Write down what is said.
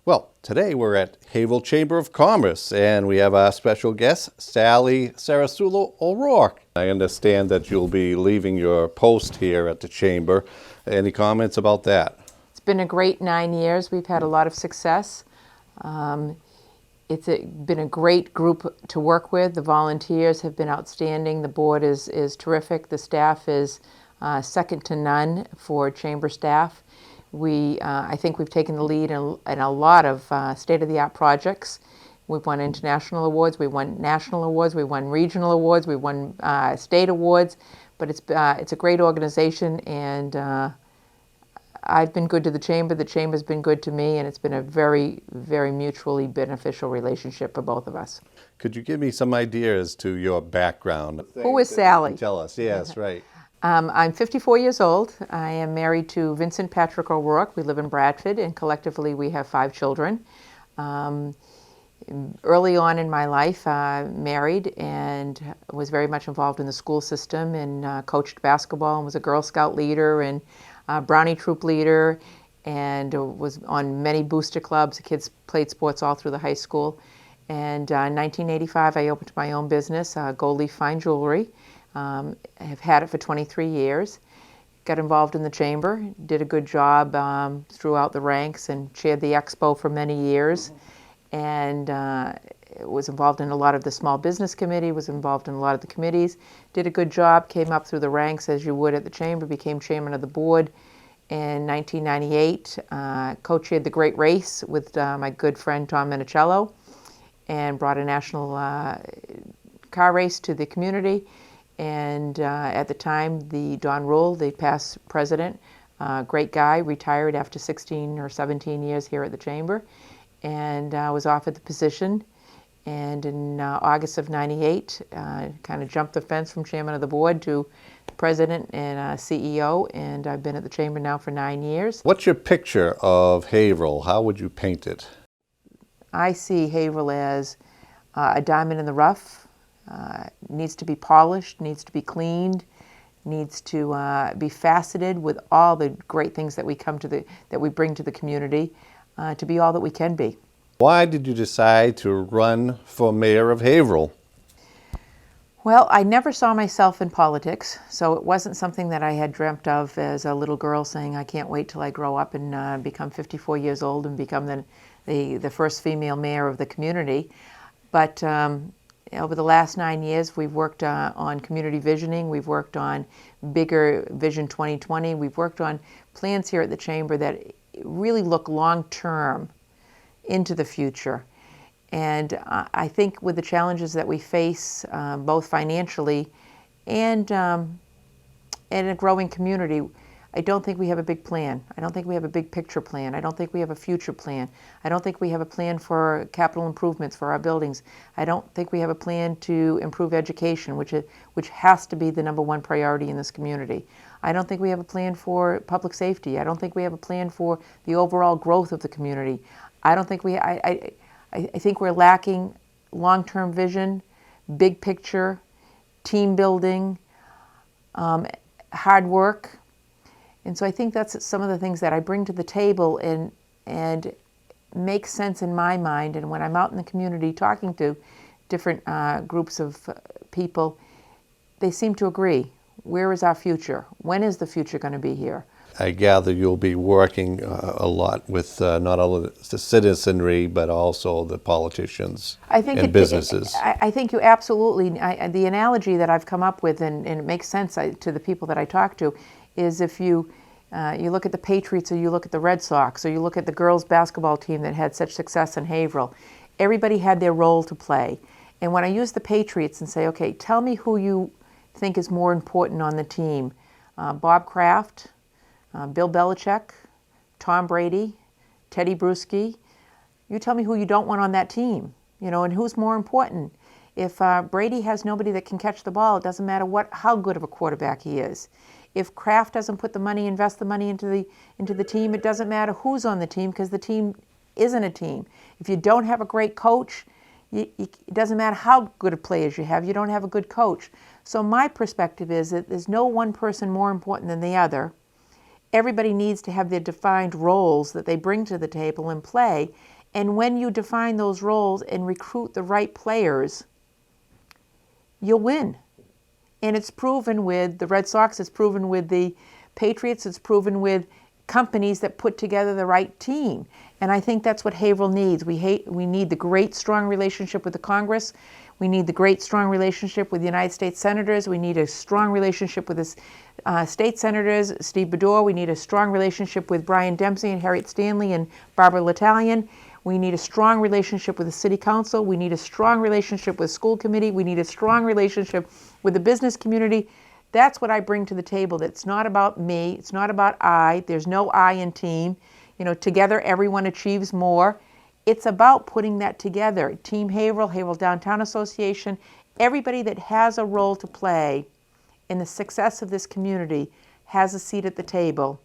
Well, today we're at Haverhill Chamber of Commerce, and we have our special guest, Sally Cerasuolo ORorke. I understand that you'll be leaving your post here at the Chamber. Any comments about that? It's been a great 9 years. We've had a lot of success. It's been a great group to work with. The volunteers have been outstanding. The board is terrific. The staff is second to none for Chamber staff. I think we've taken the lead in a lot of state-of-the-art projects. We've won international awards, we won national awards, we won regional awards, we won state awards. But it's a great organization, and I've been good to the Chamber's been good to me, and it's been a very, very mutually beneficial relationship for both of us. Could you give me some ideas to your background? Who is Sally? Tell us, yes, right. I'm 54 years old. I am married to Vincent Patrick ORorke. We live in Bradford, and collectively we have 5 children. Early on in my life, married and was very much involved in the school system, and coached basketball and was a Girl Scout leader and Brownie troop leader, and was on many booster clubs. The kids played sports all through the high school. And in 1985, I opened my own business, Gold Leaf Fine Jewelry. I have had it for 23 years. Got involved in the Chamber, did a good job throughout the ranks, and chaired the expo for many years. And was involved in a lot of the small business committee, was involved in a lot of the committees, did a good job, came up through the ranks as you would at the Chamber, became chairman of the board. In 1998, co-chaired the Great Race with my good friend Tom Minicello, and brought a national car race to the community. And at the time, Don Rule, the past president, great guy, retired after 16 or 17 years here at the Chamber, and was offered the position. And in August of '98, kind of jumped the fence from chairman of the board to president and CEO, and I've been at the Chamber now for 9 years. What's your picture of Haverhill? How would you paint it? I see Haverhill as a diamond in the rough. Needs to be polished, needs to be cleaned, needs to be faceted with all the great things that we bring to the community, to be all that we can be. Why did you decide to run for mayor of Haverhill? Well, I never saw myself in politics, so it wasn't something that I had dreamt of as a little girl, saying I can't wait till I grow up and become 54 years old and become the first female mayor of the community. But over the last 9 years, we've worked on community visioning, we've worked on bigger Vision 2020, we've worked on plans here at the Chamber that really look long-term into the future. And I think with the challenges that we face, both financially and in a growing community, I don't think we have a big plan. I don't think we have a big picture plan. I don't think we have a future plan. I don't think we have a plan for capital improvements for our buildings. I don't think we have a plan to improve education, which has to be the #1 priority in this community. I don't think we have a plan for public safety. I don't think we have a plan for the overall growth of the community. I don't think I think we're lacking long-term vision, big picture, team building, hard work. And so I think that's some of the things that I bring to the table and make sense in my mind. And when I'm out in the community talking to different groups of people, they seem to agree. Where is our future? When is the future going to be here? I gather you'll be working a lot with not only the citizenry, but also the politicians and businesses. I think you absolutely, the analogy that I've come up with, and it makes sense to the people that I talk to, is if you look at the Patriots, or you look at the Red Sox, or you look at the girls basketball team that had such success in Haverhill, everybody had their role to play. And when I use the Patriots and say, okay, tell me who you think is more important on the team, Bob Kraft, Bill Belichick, Tom Brady, Teddy Bruschi, you tell me who you don't want on that team, and who's more important. If Brady has nobody that can catch the ball, it doesn't matter how good of a quarterback he is. If Kraft doesn't put the money, invest the money into the team, it doesn't matter who's on the team, because the team isn't a team. If you don't have a great coach, it doesn't matter how good of players you have, you don't have a good coach. So my perspective is that there's no one person more important than the other, everybody needs to have their defined roles that they bring to the table and play. And when you define those roles and recruit the right players, you'll win. And it's proven with the Red Sox, it's proven with the Patriots, it's proven with companies that put together the right team. And I think that's what Haverhill needs. We need the great, strong relationship with the Congress. We need the great, strong relationship with the United States Senators. We need a strong relationship with the state senators, Steve Bedore. We need a strong relationship with Brian Dempsey and Harriet Stanley and Barbara L'Italian. We need a strong relationship with the City Council. We need a strong relationship with the school committee. We need a strong relationship with the business community. That's what I bring to the table. It's not about me. It's not about I. There's no I in team. You know, together everyone achieves more. It's about putting that together. Team Haverhill, Haverhill Downtown Association, everybody that has a role to play in the success of this community has a seat at the table.